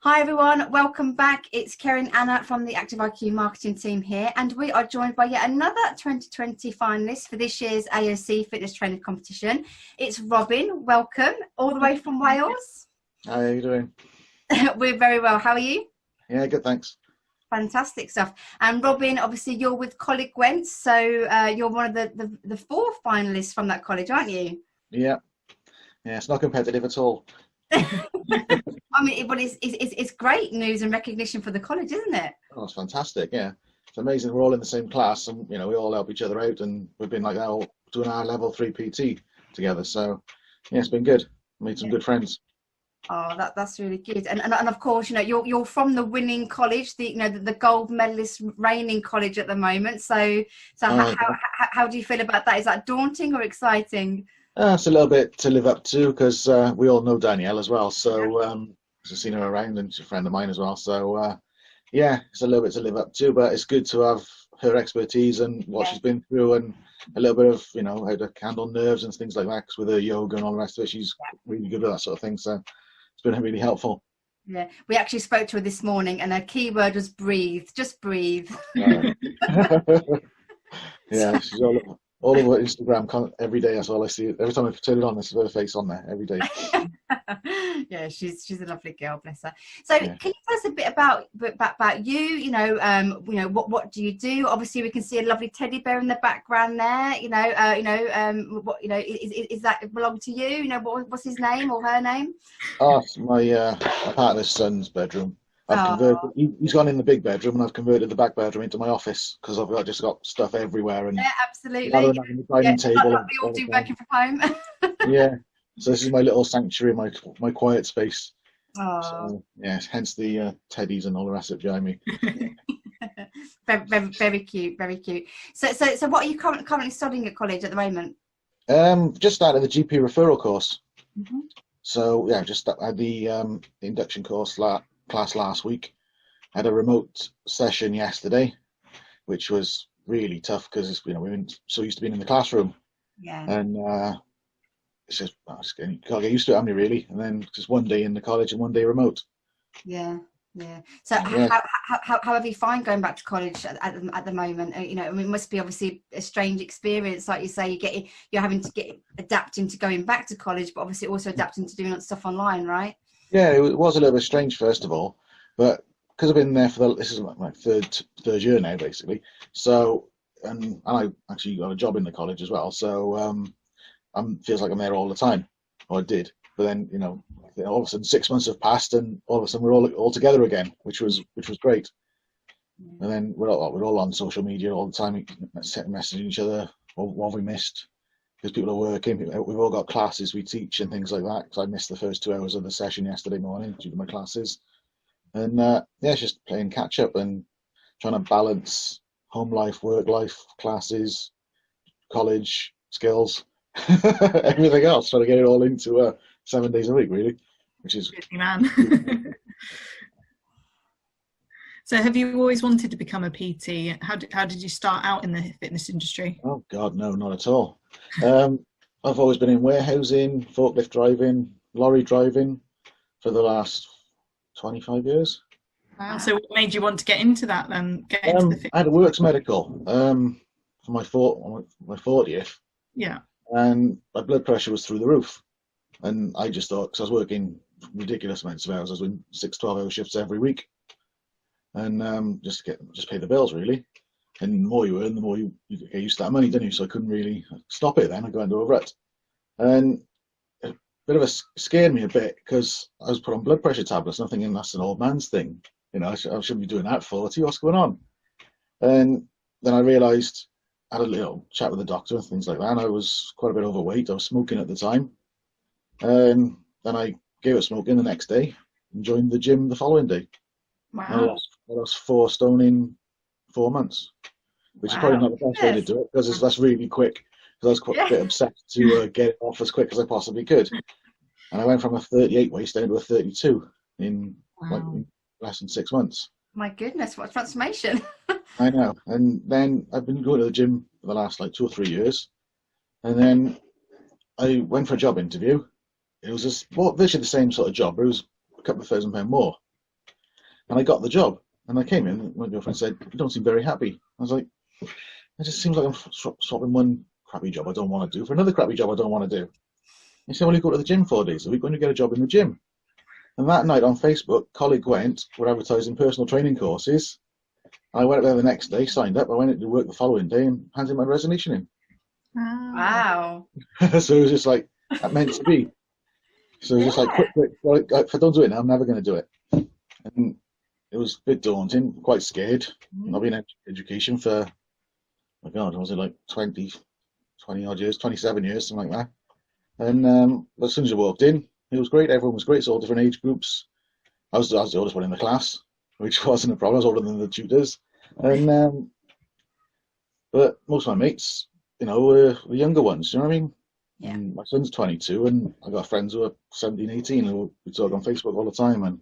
Hi everyone, welcome back. It's Karen Anna from the Active IQ marketing team here, and we are joined by yet another 2020 finalist for this year's AOC fitness training competition. It's Robin. Welcome, all the way from Wales. How are you doing? We're very well. How are you? Yeah, good, thanks. Fantastic stuff. And Robin, obviously you're with College Gwent, so you're one of the four finalists from that college, aren't you? Yeah, it's not competitive at all. I mean, but it's great news and recognition for the college, isn't it? Oh, it's fantastic. Yeah, it's amazing. We're all in the same class, and we all help each other out, and we've been like that doing our level 3 PT together. So yeah, it's been good. Made some good friends. Oh, that's really good. And of course, you're from the winning college, the gold medalist reigning college at the moment. So how do you feel about that? Is that daunting or exciting? It's a little bit to live up to because we all know Danielle as well. So I've seen her around, and she's a friend of mine as well. So yeah, it's a little bit to live up to, but it's good to have her expertise and what she's been through, and a little bit of how to handle nerves and things like that. Because with her yoga and all the rest of it, she's really good at that sort of thing. So it's been really helpful. Yeah, we actually spoke to her this morning, and her key word was breathe. Just breathe. Yeah, she's all over Instagram every day. That's all I see. Every time I turn it on, there's her face on there every day. Yeah, she's a lovely girl, bless her. So can you tell us a bit about you? What do you do? Obviously, we can see a lovely teddy bear in the background there. Is that belong to you? What's his name or her name? Oh, it's my partner's son's bedroom. I've converted. He's gone in the big bedroom, and I've converted the back bedroom into my office because I've just got stuff everywhere. And yeah, absolutely. Rather than having the dining table, like we all do working from home. Yeah, so this is my little sanctuary, my quiet space. Oh. So, yeah, hence the teddies and all the rest of it behind me. Very cute, very cute. So what are you currently studying at college at the moment? Just started the GP referral course. Mm-hmm. So yeah, just had the induction course class last week. Had a remote session yesterday, which was really tough because we've been so used to being in the classroom. Yeah. And it's just you can't get used to it, haven't you, really? And then just one day in the college and one day remote. Yeah. So how have you find going back to college at the moment? It must be obviously a strange experience, like you say. You're having to get adapting to going back to college, but obviously also adapting to doing stuff online, right? Yeah, it was a little bit strange first of all, but because I've been there this is my third year now, basically. So and I actually got a job in the college as well. So feels like I'm there all the time, or I did. But then all of a sudden 6 months have passed, and all of a sudden we're all together again, which was great. And then we're all on social media all the time, messaging each other. What have we missed? Because people are working. We've all got classes we teach and things like that. Because I missed the first 2 hours of the session yesterday morning due to my classes. And it's just playing catch up and trying to balance home life, work life, classes, college, skills, everything else. Trying to get it all into 7 days a week, really, which is busy man. So have you always wanted to become a PT? How did you start out in the fitness industry? Oh God, no, not at all. I've always been in warehousing, forklift driving, lorry driving for the last 25 years. Wow. So what made you want to get into that then? Get into the fitness? I had a works medical for my 40th. Yeah. And my blood pressure was through the roof. And I just thought, because I was working ridiculous amounts of hours, I was doing 6 12-hour shifts every week. And just pay the bills, really. And the more you earn, the more you get used to that money, don't you? So I couldn't really stop it then. I got into a rut. And a bit of a scared me a bit because I was put on blood pressure tablets, and I'm thinking that's an old man's thing. I shouldn't be doing that at 40. What's going on? And then I realised, I had a little chat with the doctor and things like that, and I was quite a bit overweight. I was smoking at the time. And then I gave up smoking the next day and joined the gym the following day. Wow. I lost 4 stone in 4 months, which is probably not the best way to do it because that's really quick. Because I was quite a bit obsessed to get it off as quick as I possibly could. And I went from a 38 waist down to a 32 in less than 6 months. My goodness, what a transformation. I know. And then I've been going to the gym for the last 2 or 3 years. And then I went for a job interview. It was virtually the same sort of job, but it was a couple of £1,000 more. and I got the job. And I came in, and my girlfriend said, "You don't seem very happy." I was like, "It just seems like I'm swapping one crappy job I don't want to do for another crappy job I don't want to do." He said, "Well, you go to the gym 4 days a week when you get a job in the gym." And that night on Facebook, colleague we're advertising personal training courses. I went up there the next day, signed up. I went into work the following day and handed my resignation in. Wow. So it was just like, that meant to be. So it was just like, quick, well, if I don't do it now, I'm never going to do it. And it was a bit daunting, quite scared. I've been in education for, my God, was it like 20 odd years, 27 years, something like that. And as soon as I walked in, it was great. Everyone was great. It's all different age groups. I was the oldest one in the class, which wasn't a problem. I was older than the tutors. And but most of my mates, were younger ones. You know what I mean? Yeah. And my son's 22, and I got friends who are 17, 18, who we talk on Facebook all the time. And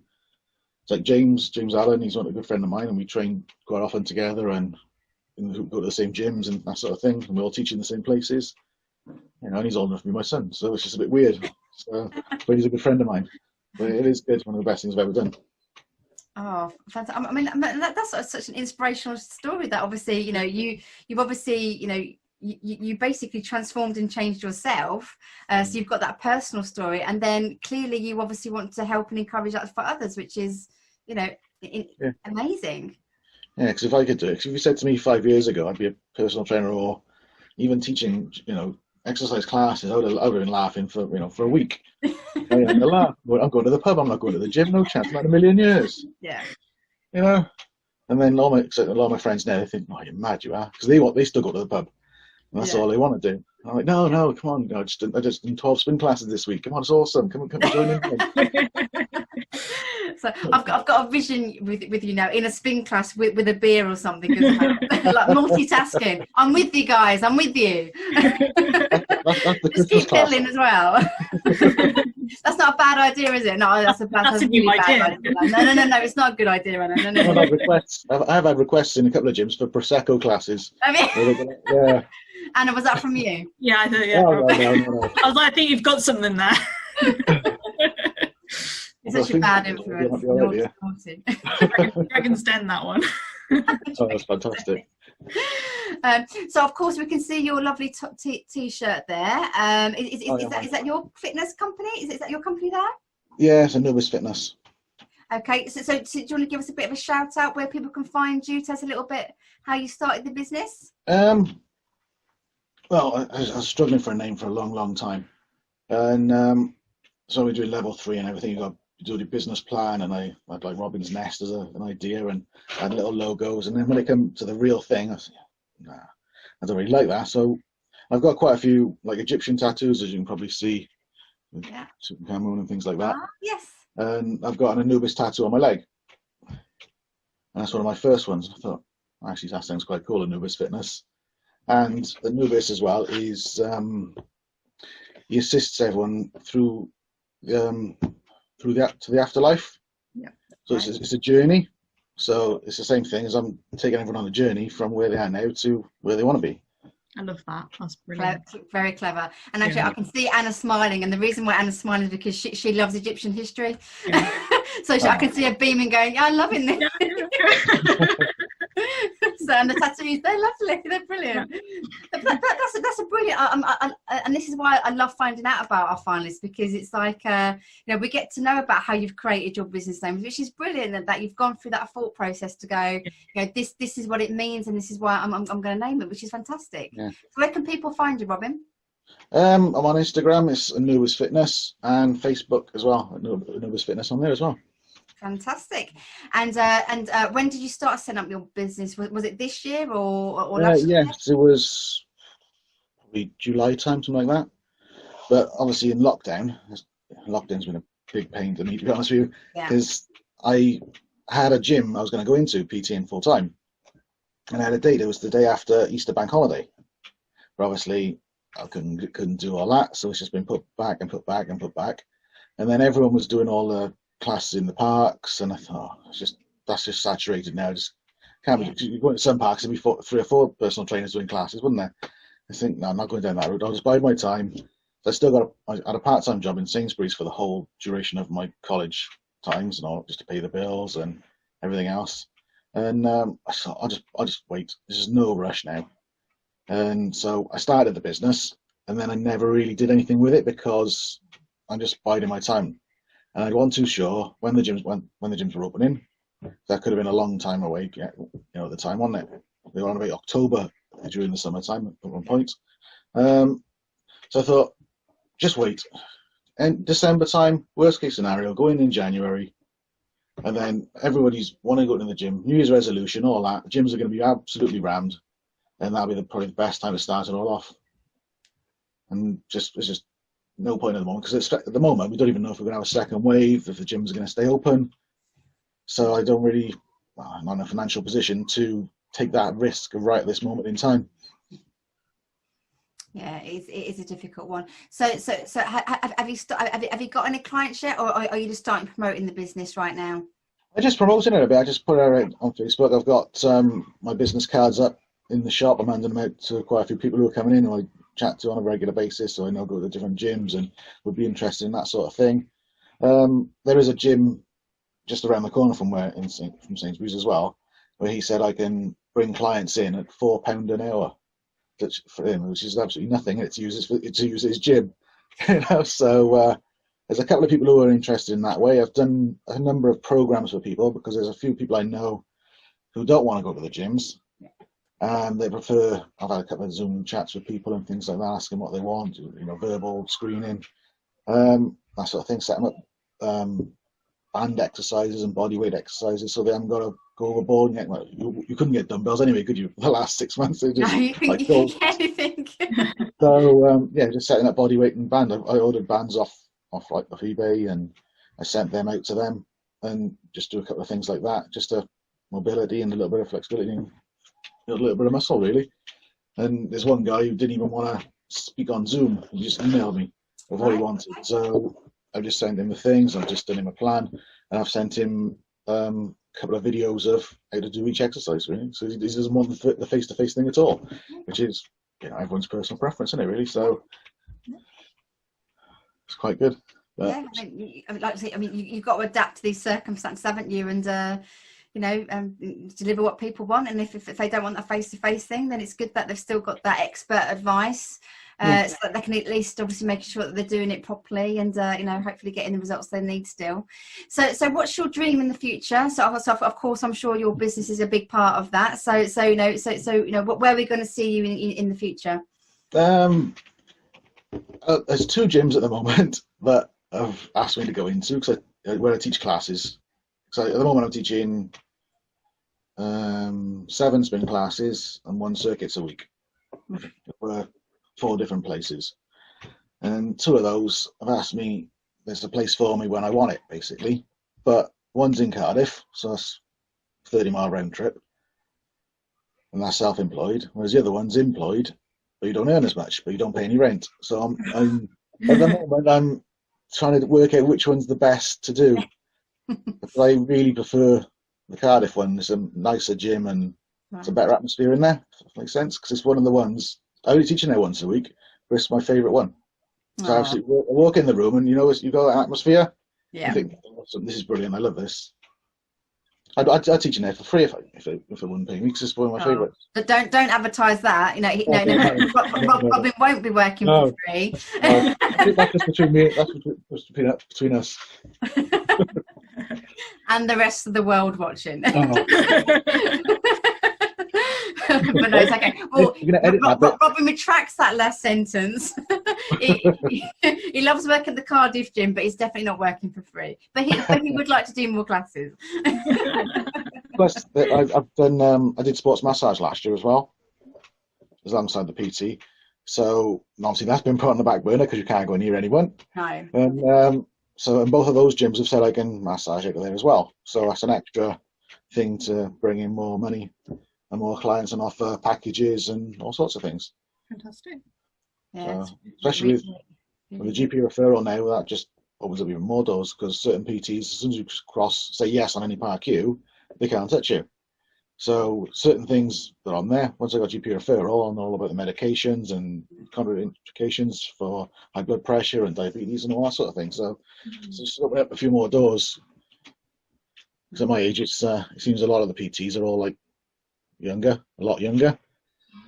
it's like James Allen. He's one a good friend of mine, and we train quite often together, and go to the same gyms and that sort of thing. And we all teach in the same places. And he's old enough to be my son, so it's just a bit weird. So, but he's a good friend of mine. But it is good. One of the best things I've ever done. Oh, fantastic! I mean, that's such an inspirational story. That obviously, you've obviously, you basically transformed and changed yourself. So you've got that personal story, and then clearly you obviously want to help and encourage that for others, which is, amazing. Yeah, because if I could do it, if you said to me 5 years ago I'd be a personal trainer or even teaching, exercise classes, I would have been laughing for a week. I'm going to the pub. I'm not going to the gym. No chance. Not in a million years. Yeah. And then a lot of my friends now, they think, "Oh, you're mad, you are," because they still go to the pub, and that's all they want to do. And I'm like, no, come on. I just did 12 spin classes this week. Come on, it's awesome. Come join in. So I've got a vision with you now in a spin class with a beer or something, like multitasking. I'm with you guys. I'm with you. That's the just keep fiddling as well. That's not a bad idea, is it? No, that's a really bad idea. No, it's not a good idea, Anna. No. I've had requests in a couple of gyms for Prosecco classes. Yeah. Anna, was that from you? Yeah, I thought, yeah. No. I was like, I think you've got something there. It's such a bad influence. Dragon's Den, that one. Oh, that's fantastic. So of course we can see your lovely t-shirt there. Is that your fitness company? Is that your company there? Yeah, it's Anubis Fitness. Okay, so do you want to give us a bit of a shout out where people can find you? Tell us a little bit how you started the business. Well, I was struggling for a name for a long time, and so we do level 3 and everything. You got to do the business plan, and I had like Robin's Nest as an idea, and I had little logos. And then when it came to the real thing, I said, "Nah, I don't really like that." So I've got quite a few like Egyptian tattoos, as you can probably see, with Tutankhamun and things like that. Yes. And I've got an Anubis tattoo on my leg, and that's one of my first ones. I thought, actually, that sounds quite cool, Anubis Fitness. And Anubis as well is he assists everyone through to the afterlife. Yeah. So it's a journey. So it's the same thing as I'm taking everyone on a journey from where they are now to where they want to be. I love that. That's brilliant. Very clever. And actually, I can see Anna smiling, and the reason why Anna's smiling is because she loves Egyptian history. Yeah. So I can see her beaming, going, "Yeah, I'm loving this." So, and the tattoos, they're lovely, they're brilliant. That's a brilliant. And this is why I love finding out about our finalists, because it's like we get to know about how you've created your business names, which is brilliant, that you've gone through that thought process to go, this is what it means, and this is why I'm going to name it, which is fantastic. Yeah. So where can people find you, Robin? I'm on Instagram. It's Anubis Fitness, and Facebook as well. Anubis Fitness on there as well. Fantastic. And when did you start setting up your business? Was it this year or last year? Yes, it was probably July time, something like that. But obviously in lockdown's been a big pain to me, to be honest with you, because I had a gym I was going to go into PTing full time, and I had a date. It was the day after Easter bank holiday. But obviously I couldn't do all that, so it's just been put back and put back and put back. And then everyone was doing all the classes in the parks, and I thought, that's just saturated now. Just can't be. You go into some parks, there'd be 3 or 4 personal trainers doing classes, wouldn't there? I think, no, I'm not going down that route. I'll just bide my time. So I had a part-time job in Sainsbury's for the whole duration of my college times and all, just to pay the bills and everything else. And I thought, I'll just wait. There's no rush now. And so I started the business, and then I never really did anything with it because I'm just biding my time. And I wasn't too sure when the gyms were opening. That could have been a long time away, you know, at the time, wasn't it? They were on about October during the summertime at one point. So I thought, just wait. And December time, worst case scenario, go in January, and then everybody's wanting to go to the gym, New Year's resolution, all that. The gyms are going to be absolutely rammed, and that'll be probably the best time to start it all off. And it's just no point at the moment, because at the moment we don't even know if we're going to have a second wave, if the gyms are going to stay open. So I don't really, I'm not in a financial position to take that risk right at this moment in time. Yeah, it is a difficult one. So have you got any clients yet, or are you just starting promoting the business right now? I'm just promoting it a bit. I just put it out on Facebook. I've got my business cards up in the shop. I'm handing them out to quite a few people who are coming in, who I chat to on a regular basis, so I know go to different gyms and would be interested in that sort of thing. There is a gym just around the corner from from Sainsbury's as well, where he said I can bring clients in at £4 an hour. For him, which is absolutely nothing. It's to use his gym, you know. So there's a couple of people who are interested in that way. I've done a number of programs for people because there's a few people I know who don't want to go to the gyms, and they prefer. I've had a couple of Zoom chats with people and things like that, asking what they want, you know, verbal screening, that sort of thing. Set them up band exercises and body weight exercises, so they haven't got to go overboard and get, well, you couldn't get dumbbells anyway, could you? The last 6 months, they just, no, you couldn't get anything. So yeah, just setting up body weight and band. I ordered bands off eBay, and I sent them out to them, and just do a couple of things like that, just a mobility and a little bit of flexibility and a little bit of muscle, really. And there's one guy who didn't even want to speak on Zoom. He just emailed me of what he wanted. So I've just sent him the things. I've just done him a plan, and I've sent him a couple of videos of how to do each exercise, really. So he doesn't want the face-to-face thing at all, which is, you know, everyone's personal preference, isn't it, really? So it's quite good. But, yeah, I mean, like I say, I mean, you've got to adapt to these circumstances, haven't you? And you know, deliver what people want. And if they don't want that face-to-face thing, then it's good that they've still got that expert advice. So that they can at least obviously make sure that they're doing it properly, and you know, hopefully getting the results they need still. So what's your dream in the future? So of course I'm sure your business is a big part of that. So you know, where are we going to see you in the future? There's 2 gyms at the moment that have asked me to go into, because where I teach classes. So at the moment I'm teaching 7 spin classes and 1 circuits a week. We're 4 different places, and 2 of those have asked me, there's a place for me when I want it, basically, but one's in Cardiff, so that's 30-mile round trip, and that's self-employed, whereas the other one's employed, but you don't earn as much, but you don't pay any rent. So I'm at the moment I'm trying to work out which one's the best to do. But I really prefer the Cardiff one. It's a nicer gym and it's a better atmosphere in there, if that makes sense, because it's one of the ones I only teach in there once a week, but it's my favourite one. So I walk in the room, and you know, you got that atmosphere. Yeah. I think, oh, this is brilliant. I love this. I'd teach in there for free if it wouldn't pay me, because it's one of my favourites. But don't advertise that. You know, Robin won't be working for free. No, that's just between me. That's between us. And the rest of the world watching. But no, it's okay. Well, Robin retracts that last sentence. he loves working at the Cardiff gym, but he's definitely not working for free. But he would like to do more classes. Plus, I've done. I did sports massage last year as well, alongside the PT. So obviously that's been put on the back burner because you can't go near anyone. No. And so both of those gyms have said I can massage out there as well. So that's an extra thing to bring in more money and more clients and offer packages and all sorts of things. Fantastic. Yeah, so, especially with the GP referral now, that just opens up even more doors, because certain PTs, as soon as you say yes on any part Q, they can't touch you. So certain things that are on there, once I got GP referral, and all about the medications and contraindications for high blood pressure and diabetes and all that sort of thing. So, so just open up a few more doors. Because at my age, it seems a lot of the PTs are all like younger, a lot younger.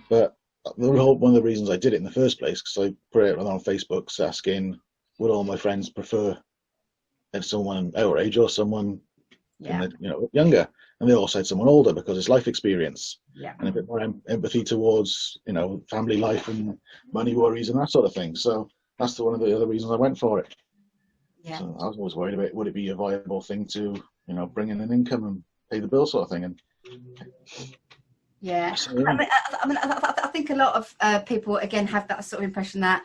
But one of the reasons I did it in the first place, because I put it on Facebook asking, would all my friends prefer someone our age or someone younger? And they all said someone older because it's life experience and a bit more empathy towards family life and money worries and that sort of thing. So that's one of the other reasons I went for it. Yeah. So I was always worried about, would it be a viable thing to bring in an income and pay the bill sort of thing. And yeah, so, I think a lot of people again have that sort of impression that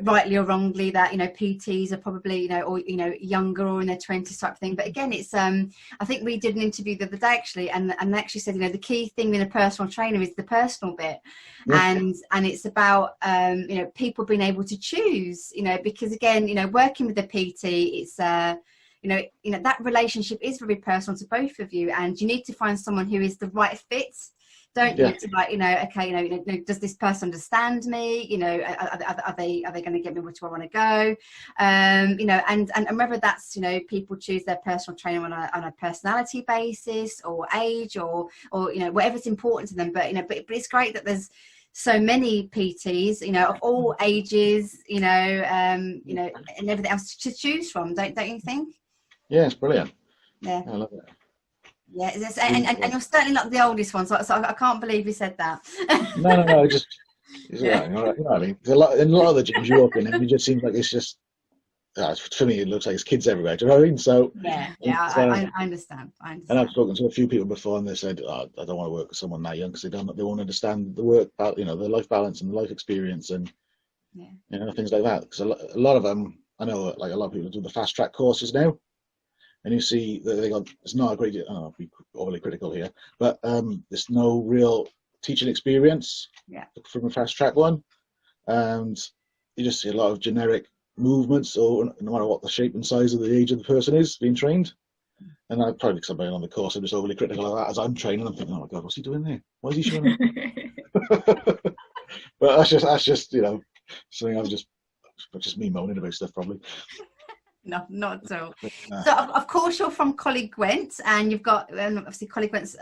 rightly or wrongly, that PTs are probably or younger or in their 20s type of thing. But again, it's I think we did an interview the other day actually, and they actually said the key thing in a personal trainer is the personal bit. And it's about people being able to choose, because again, working with a PT, it's that relationship is very personal to both of you, and you need to find someone who is the right fit. Don't you? To okay, does this person understand me? Are they going to get me where do I want to go? And whether that's people choose their personal trainer on a personality basis or age or whatever's important to them. But but it's great that there's so many PTs, of all ages, and everything else to choose from. Don't you think? Yeah, it's brilliant. Yeah, I love it. Yeah, and you're certainly not the oldest one, so I can't believe you said that. No, just you know what I mean. In a lot of the gyms you walk in, it just seems like it's just for me it looks like it's kids everywhere. Do you know what I mean? So I understand. And I've spoken to a few people before, and they said, I don't want to work with someone that young because they won't understand the work, the life balance and the life experience and things like that. Because a lot of them, I know, like a lot of people do the fast track courses now. And you see that it's not a great, I don't know, be overly critical here, but there's no real teaching experience from a fast track one. And you just see a lot of generic movements, or no matter what the shape and size of the age of the person is being trained. And I probably, because I'm on the course, I'm just overly critical of that as I'm training. I'm thinking, oh my God, what's he doing there? Why is he showing But that's just something I've just me moaning about stuff probably. No, not at all. So, of course, you're from Coleg Gwent, and you've got obviously Coleg Gwent's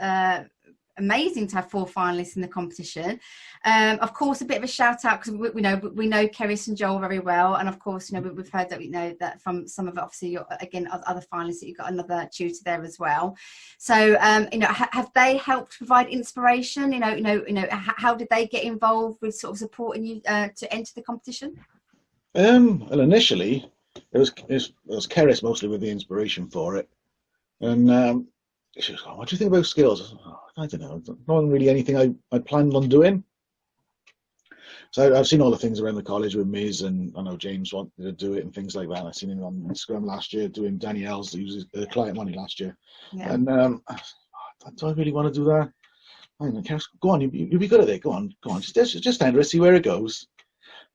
amazing to have 4 finalists in the competition. Of course, a bit of a shout out because we know Keris and Joel very well, and of course, we've heard that that from some of obviously other finalists that you've got another tutor there as well. So, have they helped provide inspiration? How did they get involved with sort of supporting you to enter the competition? Well, initially. It was Keris mostly with the inspiration for it, and she was going, "What do you think about skills?" I don't know. Not really anything I planned on doing. So I've seen all the things around the college with Miz, and I know James wanted to do it and things like that. I've seen him on Instagram last year doing Danielle's, who was a client money last year, and do I really want to do that? I don't know, Keris, go on, you'll be good at it. Go on, just enter it, see where it goes.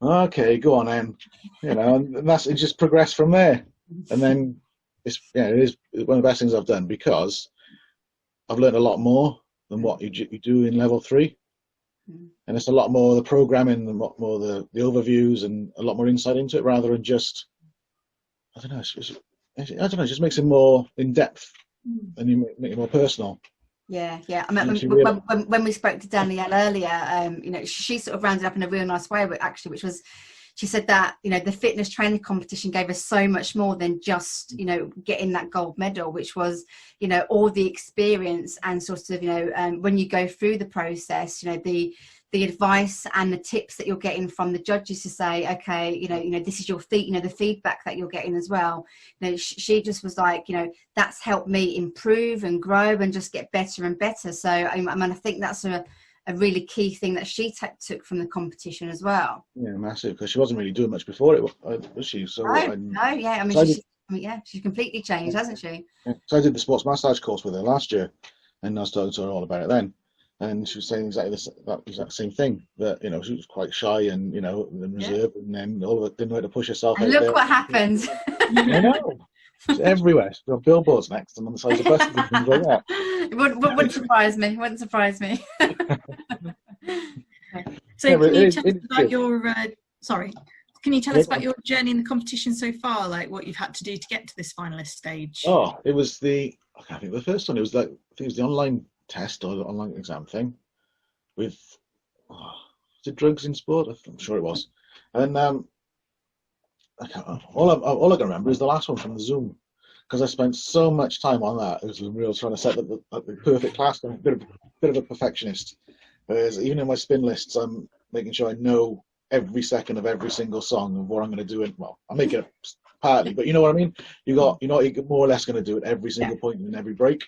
Okay, go on then. And it just progressed from there. And then it is one of the best things I've done because I've learned a lot more than what you do in level 3. And it's a lot more the programming, a lot more the overviews, and a lot more insight into it rather than just I don't know. It just makes it more in depth and you make it more personal. Yeah. I mean, when we spoke to Danielle earlier, she sort of rounded up in a real nice way, which was, she said that, the fitness training competition gave us so much more than just, getting that gold medal, which was, all the experience and sort of, when you go through the process, the advice and the tips that you're getting from the judges to say, okay, this is your the feedback that you're getting as well. She just was like, that's helped me improve and grow and just get better and better. So I think that's a really key thing that she took from the competition as well. Yeah, massive, because she wasn't really doing much before it, was she? So she's completely changed, hasn't she? Yeah, so I did the sports massage course with her last year, and I was talking to her all about it then. And she was saying exactly that exact same thing, that she was quite shy and reserved, and then all of it didn't know how to push herself. And look what happened. I know, it's everywhere. She's got billboards next and on the sides of buses and things like that. It wouldn't surprise me. Wouldn't surprise me. So can you tell us about your Can you tell us about your journey in the competition so far, like what you've had to do to get to this finalist stage? Oh, it was I can't think of the first one. It was like, I think it was the online test or the online exam thing with, was it drugs in sport? I'm sure it was. And all I can remember is the last one from the Zoom, because I spent so much time on that. It was real trying to set up the perfect class. I'm a bit of a perfectionist. Whereas even in my spin lists, I'm making sure I know every second of every single song of what I'm going to do. And well, I make it up partly, but you know what I mean. You're more or less going to do it every single point in every break.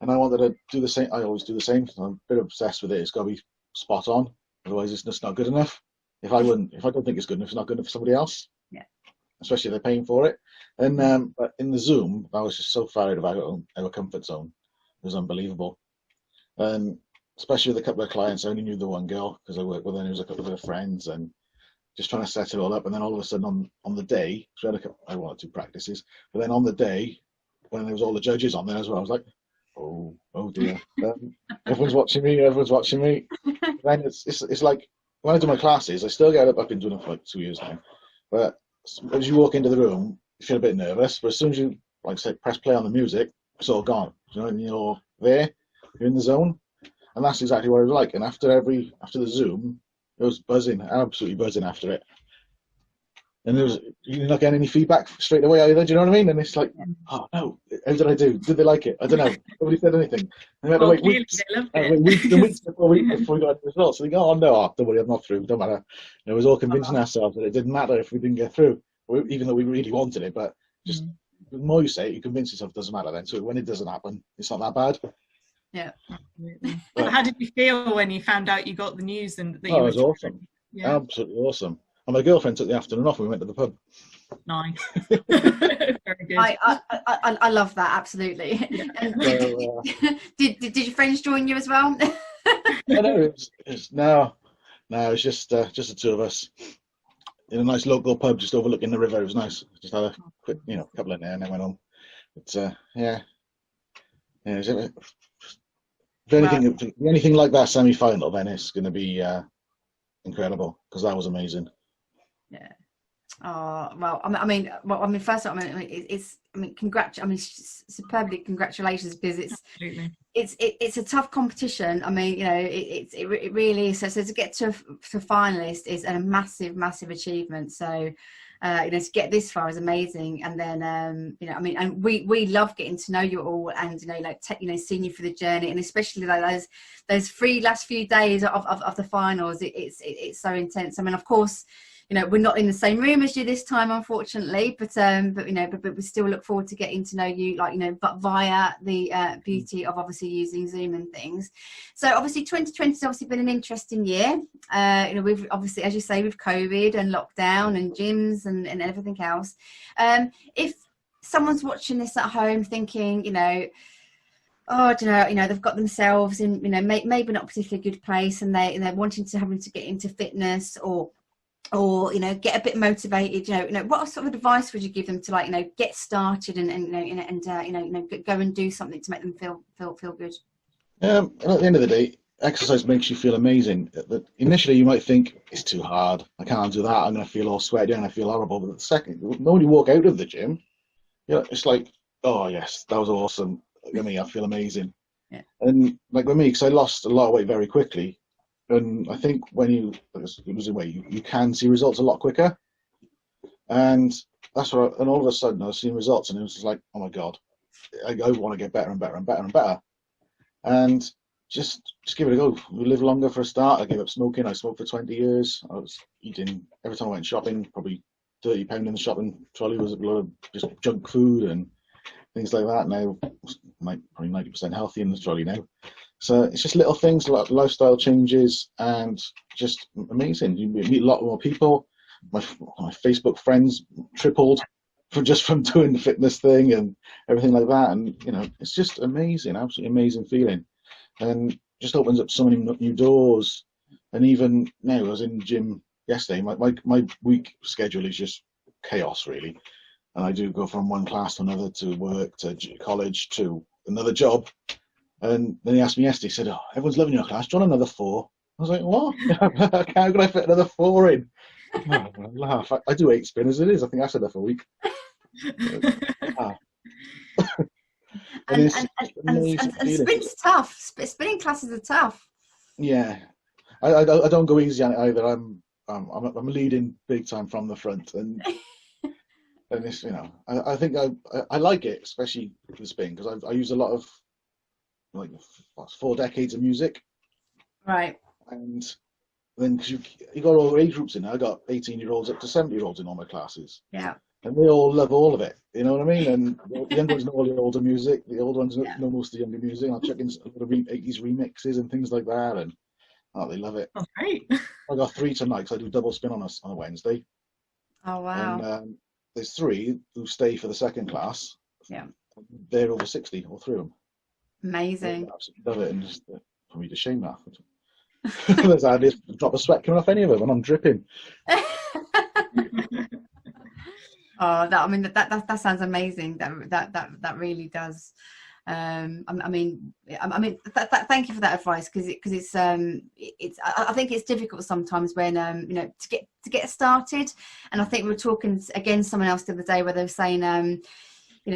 And I wanted to do the same. I always do the same. I'm a bit obsessed with it. It's got to be spot on. Otherwise, it's just not good enough. If I don't think it's good enough, it's not good enough for somebody else. Yeah. Especially if they're paying for it. And but in the Zoom, I was just so far out of our comfort zone. It was unbelievable. And especially with a couple of clients, I only knew the one girl because I worked with her, and it was a couple of her friends, and just trying to set it all up. And then all of a sudden on the day, so I wanted 2 practices, but then on the day, when there was all the judges on there as well, I was like, oh dear. Everyone's watching me. Then it's like, when I do my classes, I still get up. I've been doing it for like 2 years now. But as you walk into the room, you feel a bit nervous. But as soon as you, like say, press play on the music, it's all gone. You know, and you're there, you're in the zone. And that's exactly what it was like. And after the Zoom, it was buzzing, absolutely buzzing after it. And you're not getting any feedback straight away either. Do you know what I mean? And it's like, oh no, how did I do? Did they like it? I don't know. Nobody said anything. And we had to wait weeks before we got the results. So they go, oh no, don't worry, I'm not through. Don't matter. And it was all convincing ourselves that it didn't matter if we didn't get through, even though we really wanted it. But just the more you say it, you convince yourself it doesn't matter then. So when it doesn't happen, it's not that bad. Yeah, absolutely. But how did you feel when you found out you got the news and that you it was awesome. Yeah. Absolutely awesome. And my girlfriend took the afternoon off and we went to the pub. Nice. Very good. I love that, absolutely. Yeah. And did your friends join you as well? No, it's just the 2 of us in a nice local pub just overlooking the river. It was nice. Just had a quick, couple in there and then went home. But if anything like that semi-final, then it's going to be incredible, because that was amazing. Yeah. Oh well, first of all, superbly congratulations, because it's a tough competition. I mean, it really is. So to get to finalist is a massive achievement. So to get this far is amazing. And then and we love getting to know you all, and seeing you through the journey, and especially those last few days of the finals. It's so intense. I mean, of course, we're not in the same room as you this time, unfortunately, but we still look forward to getting to know you, but via the beauty of obviously using Zoom and things. So obviously 2020 has obviously been an interesting year. We've obviously, as you say, with COVID and lockdown and gyms and everything else. If someone's watching this at home thinking, they've got themselves in, maybe not a particularly good place, and they're having to get into fitness or get a bit motivated, what sort of advice would you give them to get started and go and do something to make them feel good? At the end of the day, exercise makes you feel amazing. Initially you might think it's too hard, I can't do that, I'm going to feel all sweaty and I feel horrible. But the second when you walk out of the gym, it's like, oh yes, that was awesome. I feel amazing. Yeah. And like with me, because I lost a lot of weight very quickly. And I think when you lose weight, you can see results a lot quicker. And that's what. And all of a sudden, I was seeing results, and it was just like, oh my god, I want to get better and better and better and better. And just give it a go. We live longer for a start. I gave up smoking. I smoked for 20 years. I was eating every time I went shopping. Probably £30 in the shopping trolley was a lot of just junk food and things like that. Now, probably 90% healthy in the trolley now. So it's just little things, like lifestyle changes, and just amazing. You meet a lot more people. My Facebook friends tripled from doing the fitness thing and everything like that. And it's just amazing, absolutely amazing feeling, and just opens up so many new doors. And even now, I was in the gym yesterday. My week schedule is just chaos, really. And I do go from one class to another, to work, to college, to another job. And then he asked me yesterday, he said, oh, everyone's loving your class, do you want another 4? I was like, what? How can I fit another 4 in? I laugh. I do 8 spin as it is. I think I said that for a week. And sprin's tough. Spinning classes are tough. Yeah, I don't go easy on it either. I'm leading big time from the front, and it's, you know, I think I like it, especially the spin, because I use a lot of, like, 4 decades of music, right? And then because you got all age groups in there, I got 18-year-olds up to 70-year-olds in all my classes. Yeah. And they all love all of it, you know what I mean? And the younger ones know all the older music, the older ones know most of the younger music. I'll check in a lot of 80s remixes and things like that, and they love it. That's great. I got 3 tonight because I do double spin on a Wednesday. Oh wow! And there's 3 who stay for the second class. Yeah, they're over 60, all 3 of them. Amazing. I absolutely love it, and just for me to shame that. There's hardly a drop of sweat coming off any of them, and I'm dripping. Oh, that sounds amazing. That really does. Thank you for that advice, because it's I think it's difficult sometimes when to get started. And I think we were talking again someone else the other day where they were saying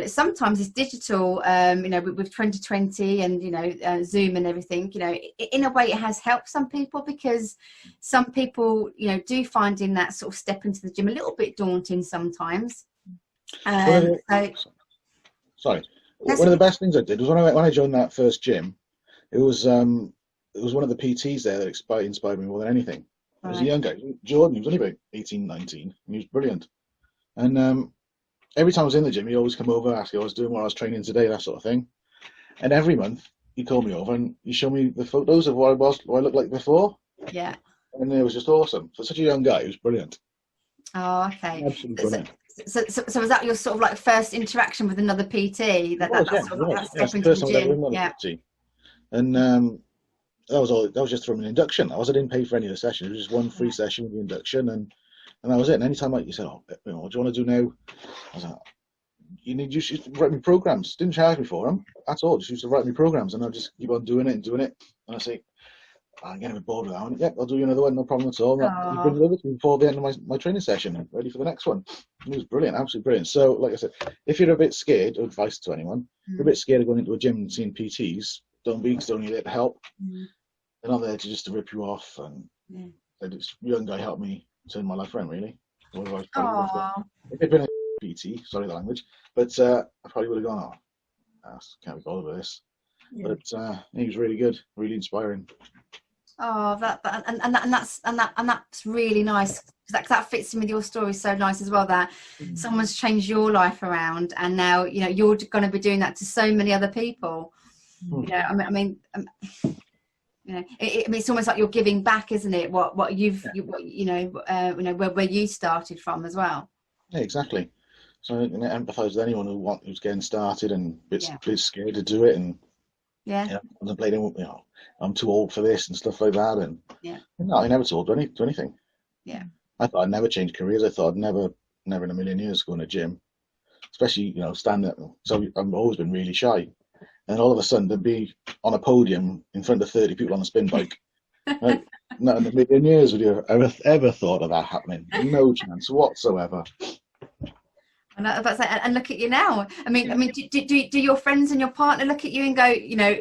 sometimes it's digital, with 2020 and Zoom and everything, in a way it has helped some people, because some people do find in that sort of step into the gym a little bit daunting sometimes. Sorry, one of the best things I did was when I joined that first gym, it was one of the PTs there that inspired me more than anything. It was a young guy, Jordan. He was only about 18, 19, and he was brilliant. And every time I was in the gym, he'd always come over, ask how I was doing, what I was training today, that sort of thing. And every month, he called me over and he showed me the photos of what I looked like before. Yeah. And it was just awesome. For such a young guy, he was brilliant. Oh, okay. Absolutely brilliant. So was that your sort of like first interaction with another PT? That step into the gym? Yeah. PT. And that was just from an induction. I didn't pay for any of the sessions. It was just one free session with the induction, and that was it. And anytime you said, what do you want to do now? I was like, you should write me programs. Didn't charge me for them. That's all. Just used to write me programs, and I'll just keep on doing it. And I say, I'm getting a bit bored with that one. Yep, I'll do you another one, no problem at all. You bring it over to me before the end of my training session, and ready for the next one. And it was brilliant, absolutely brilliant. So, like I said, if you're a bit scared, advice to anyone, if you're a bit scared of going into a gym and seeing PTs, don't be, because they're only there to help. They're not there just to rip you off. And this young guy helped me turn my life around, really. If it'd been a PT, sorry the language, but I probably would have gone, I can't be bothered with this. Yeah. But he was really good, really inspiring. Oh, that's really nice. That fits in with your story so nice as well, that someone's changed your life around, and now you're going to be doing that to so many other people. It's almost like you're giving back, isn't it? Where you started from as well. Yeah, exactly. So I empathise with anyone who's getting started and a bit scared to do it, and contemplating, I'm too old for this and stuff like that. And no, I never told anything. Yeah. I thought I'd never change careers. I thought I'd never in a million years go in a gym, especially stand up. So I've always been really shy, and all of a sudden to be on a podium in front of 30 people on a spin bike. Like, not in a million years would you ever thought of that happening. No chance whatsoever. And look at you now. Do your friends and your partner look at you and go,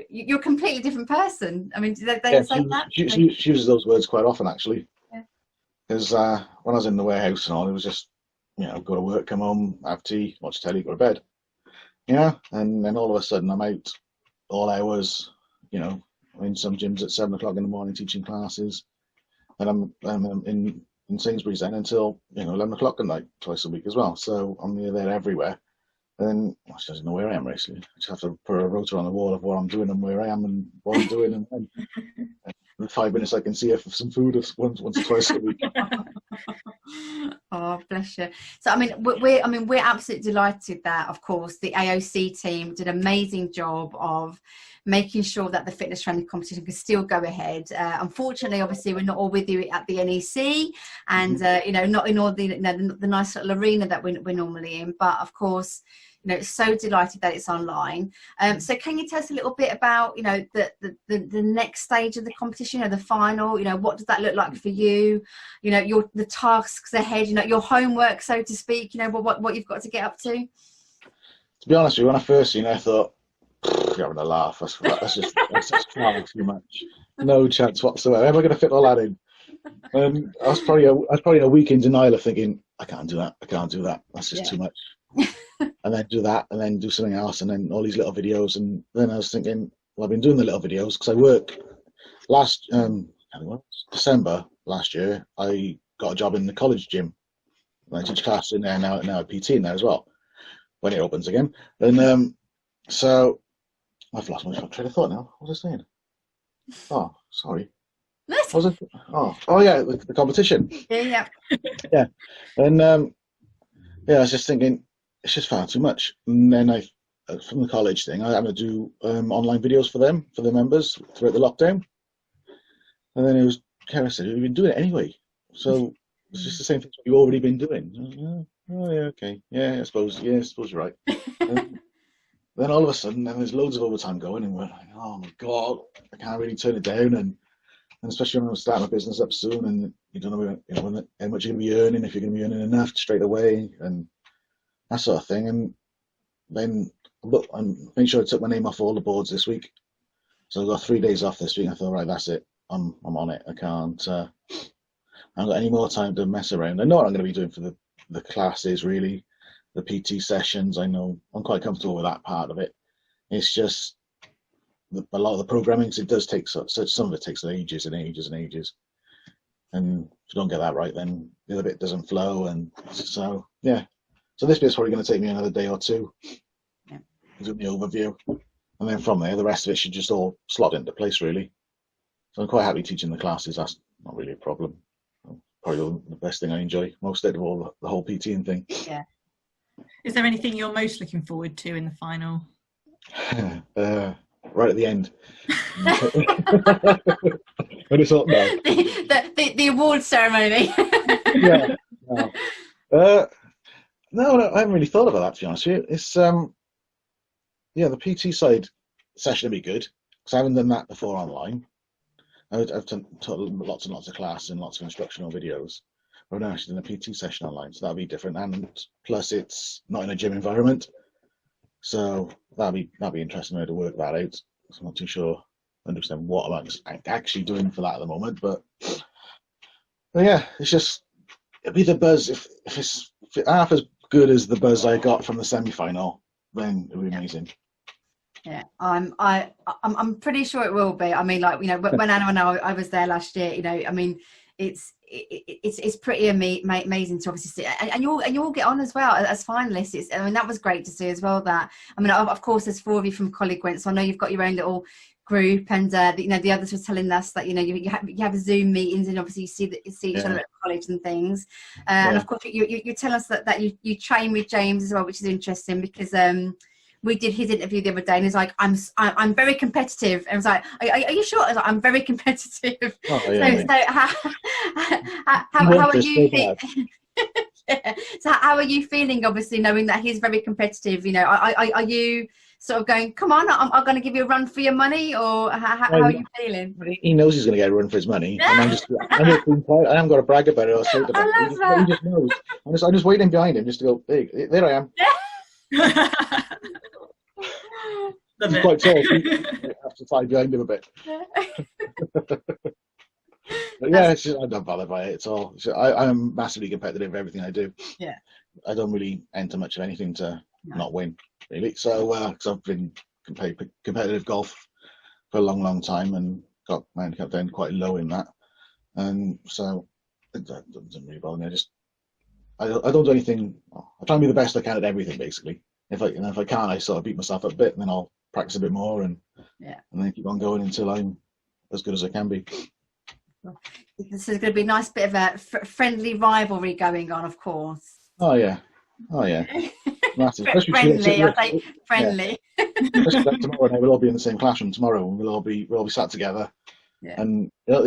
you're a completely different person? Do they say that? She uses those words quite often, actually. Because when I was in the warehouse and all, it was just, go to work, come home, have tea, watch telly, go to bed. And then all of a sudden I'm out all hours, in some gyms at 7 o'clock in the morning teaching classes. And I'm in Sainsbury's then until 11 o'clock at night, twice a week as well. So I'm there everywhere. And then she doesn't know where I am, basically. I just have to put a rotor on the wall of what I'm doing and where I am and what I'm doing. And in 5 minutes I can see her for some food once or twice a week. Oh, bless you. So we're absolutely delighted that, of course, the AOC team did an amazing job of making sure that the fitness training competition could still go ahead. Unfortunately, obviously, we're not all with you at the NEC, and not in all the nice little arena that we're normally in. But of course, so delighted that it's online. So can you tell us a little bit about the next stage of the competition, the final? What does that look like for you? The tasks ahead. Your homework, so to speak. What you've got to get up to. To be honest with you, when I first seen it, I thought, be having a laugh. That's just far too much. No chance whatsoever. Am I going to fit all that in? And I was probably a week in denial of thinking, I can't do that. I can't do that. That's just too much. And then do that, and then do something else, and then all these little videos. And then I was thinking, well, I've been doing the little videos because I work. Last December last year, I got a job in the college gym. I teach class in there now at PT in there as well, when it opens again. And so I've lost my train of thought now. What was I saying? Oh, sorry. What was it? Oh yeah, the competition. Yeah. Yeah. And I was just thinking, it's just far too much. And then from the college thing, I had to do online videos for the members throughout the lockdown. And then Kara said, we've been doing it anyway. So it's just the same thing we've already been doing. Oh yeah, okay. Yeah, I suppose you're right. Then all of a sudden, then there's loads of overtime going, and we're like, oh my God, I can't really turn it down. And especially when I'm starting a business up soon, and you don't know, how much you're going to be earning, if you're going to be earning enough straight away, and that sort of thing. And then I'm making sure I took my name off all the boards this week. So I got 3 days off this week. I thought, right, that's it. I'm on it. I haven't got any more time to mess around. I know what I'm going to be doing for the classes, really, the PT sessions. I know I'm quite comfortable with that part of it. It's just a lot of the programming, because it does take some of it takes ages and ages and ages. And if you don't get that right, then the other bit doesn't flow. And so, yeah. So this bit's probably going to take me another day or two. Yeah. Doing the overview. And then from there, the rest of it should just all slot into place, really. So I'm quite happy teaching the classes. That's not really a problem. Probably the best thing I enjoy most out of all the whole PTing thing. Yeah. Is there anything you're most looking forward to in the final? Right at the end. When it's all, no. The award ceremony. Yeah. No, I haven't really thought about that, to be honest with you. It's the PT side session would be good, because I haven't done that before online. I've taught lots and lots of class and lots of instructional videos. I've never actually done a PT session online, so that'll be different. And plus, it's not in a gym environment, so that'll be interesting to work that out. I'm not too sure, understand what I'm actually doing for that at the moment, but yeah, it's just it'll be the buzz. If it's half as good as the buzz I got from the semi-final, then it'll be amazing. Yeah, I'm pretty sure it will be. I mean, like, you know, when Anna and I was there last year, you know, I mean, it's pretty amazing to obviously see, and you all get on as well as finalists. I mean, that was great to see as well. That, I mean, of course, there's 4 of you from College Gwent, so I know you've got your own little group, and you know, the others were telling us that, you know, you have Zoom meetings, and obviously you see each other at college and things. And of course, you tell us that you train with James as well, which is interesting, because we did his interview the other day, and he's like, I'm very competitive. And I was like, are you sure? I was like, I'm very competitive. Oh, yeah, how are you feeling? Yeah. So how are you feeling, obviously, knowing that he's very competitive? You know, are you sort of going, come on, I'm going to give you a run for your money, or how are you feeling? He knows he's going to get a run for his money, and I haven't got to brag about it or say about it. He just knows. I'm just waiting behind him just to go, hey, there I am. He's quite tall, so you have to fly behind him a bit. But yeah, it's just, I'm not bothered by it. It's all. I'm massively competitive in everything I do. Yeah. I don't really enter much of anything to not win, really. So, because I've been competitive golf for a long, long time, and got my handicap down quite low in that, and so it doesn't really bother me. I don't do anything. I try and be the best I can at everything, basically. If I can't, I sort of beat myself up a bit, and then I'll practice a bit more, and then keep on going until I'm as good as I can be. This is going to be a nice bit of a friendly rivalry going on, of course. Oh yeah. Massive. Friendly, I say friendly. Yeah. Especially like tomorrow, we'll all be in the same classroom tomorrow, and we'll all be sat together. Yeah. And we're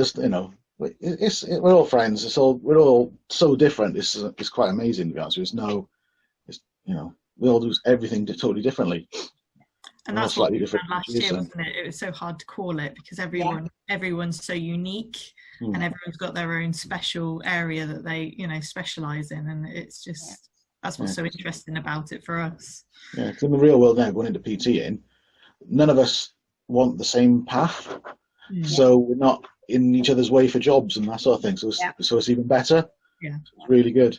all friends. We're all so different. It's quite amazing, to be honest with you. We all do everything totally differently. And that's what we found last year, wasn't it? It was so hard to call it, because everyone's so unique, and everyone's got their own special area that they, you know, specialise in, and it's just that's what's so interesting about it for us. Yeah, because in the real world now, going into PTing, none of us want the same path, so we're not in each other's way for jobs and that sort of thing. So it's even better. Yeah, it's really good.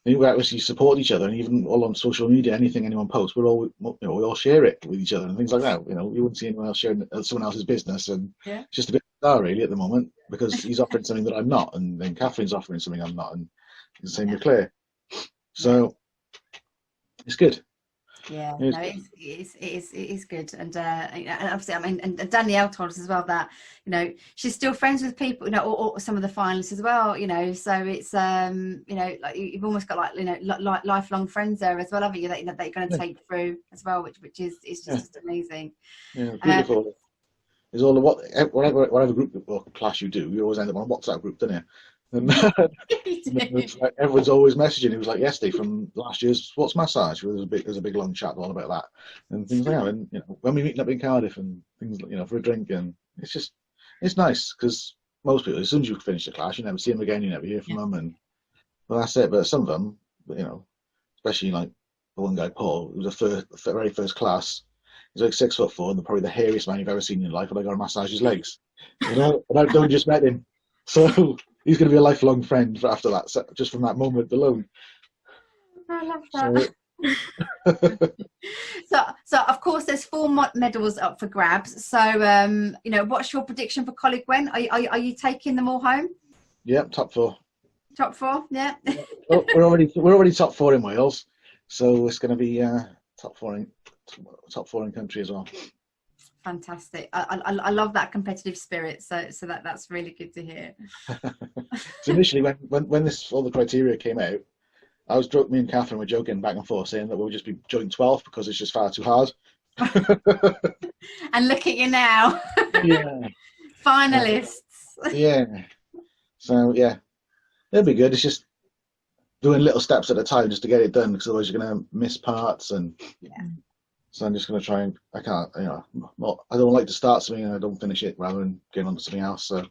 And we actually support each other, and even all on social media, anything anyone posts, we all share it with each other and things like that. You wouldn't see anyone else sharing someone else's business, and it's just a bit bizarre really at the moment, because he's offering something that I'm not, and then Catherine's offering something I'm not, and it's the same with Claire. So it's good. Yeah, no, it is good, and obviously, I mean, and Danielle told us as well that she's still friends with people, or some of the finalists as well, so it's like you've almost got like lifelong friends there as well, haven't you? That you're going to take through as well, which is just amazing. Yeah, beautiful. Is all the whatever group or class you do, you always end up on a WhatsApp group, don't you? And everyone's always messaging. It was like yesterday from last year's sports massage. There was a big long chat all about that and things like that. And when we meet up in Cardiff and things, for a drink, and it's nice, because most people, as soon as you finish the class, you never see them again. You never hear from them, and well, that's it. But some of them, especially like the one guy Paul, who was the very first class. He's like 6'4" and probably the hairiest man you've ever seen in your life. And I got to massage his legs. And I've only just met him, so. He's going to be a lifelong friend after that, just from that moment alone. I love that. So of course, there's 4 medals up for grabs. So, what's your prediction for Colleague Gwen? Are you taking them all home? Yeah, top 4. Top 4, yeah. We're already top 4 in Wales, so it's going to be top 4 in country as well. Fantastic. I love that competitive spirit, so that's really good to hear. So initially when all the criteria came out, me and Catherine were joking back and forth, saying that we'll just be joint 12th because it's just far too hard. And look at you now. Yeah. Finalists. Yeah. So yeah, it'll be good. It's just doing little steps at a time just to get it done, because otherwise you're going to miss parts, and so I'm just going to try and, I can't, I don't like to start something and I don't finish it, rather than getting on to something else. So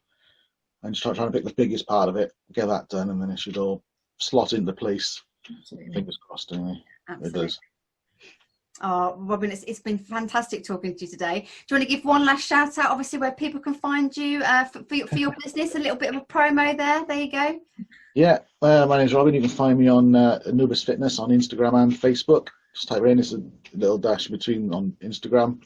I'm just trying to pick the biggest part of it, get that done, and then it should all slot into place. Absolutely. Fingers crossed, anyway. Absolutely. It does. Oh, Robin, it's been fantastic talking to you today. Do you want to give one last shout out, obviously, where people can find you for your business? A little bit of a promo there. There you go. Yeah, my name's Robin. You can find me on Anubis Fitness on Instagram and Facebook. Just type it in. It's a little dash between on Instagram.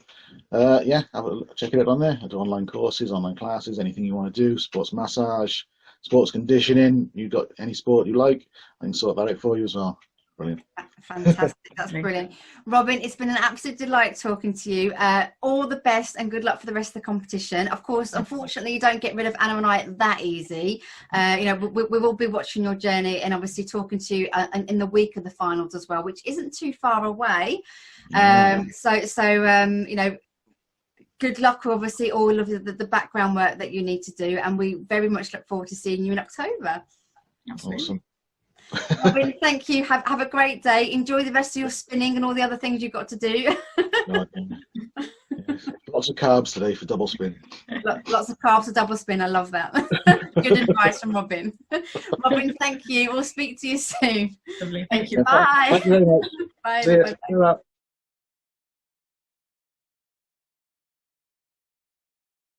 Check it out on there. I do online courses, online classes, anything you want to do, sports massage, sports conditioning. You've got any sport you like, I can sort that out for you as well. Brilliant. Fantastic. That's brilliant. Robin, it's been an absolute delight talking to you. All the best and good luck for the rest of the competition. Of course, unfortunately, you don't get rid of Anna and I that easy. We will be watching your journey and obviously talking to you in the week of the finals as well, which isn't too far away. Good luck with obviously all of the background work that you need to do, and we very much look forward to seeing you in October. Absolutely. Awesome. Robin, thank you. Have a great day. Enjoy the rest of your spinning and all the other things you've got to do. Lots of carbs today for double spin. Lots of carbs for double spin. I love that. Good advice from Robin. Robin, thank you. We'll speak to you soon. Lovely. Thank you. Bye. Thank you very much. Bye. See you.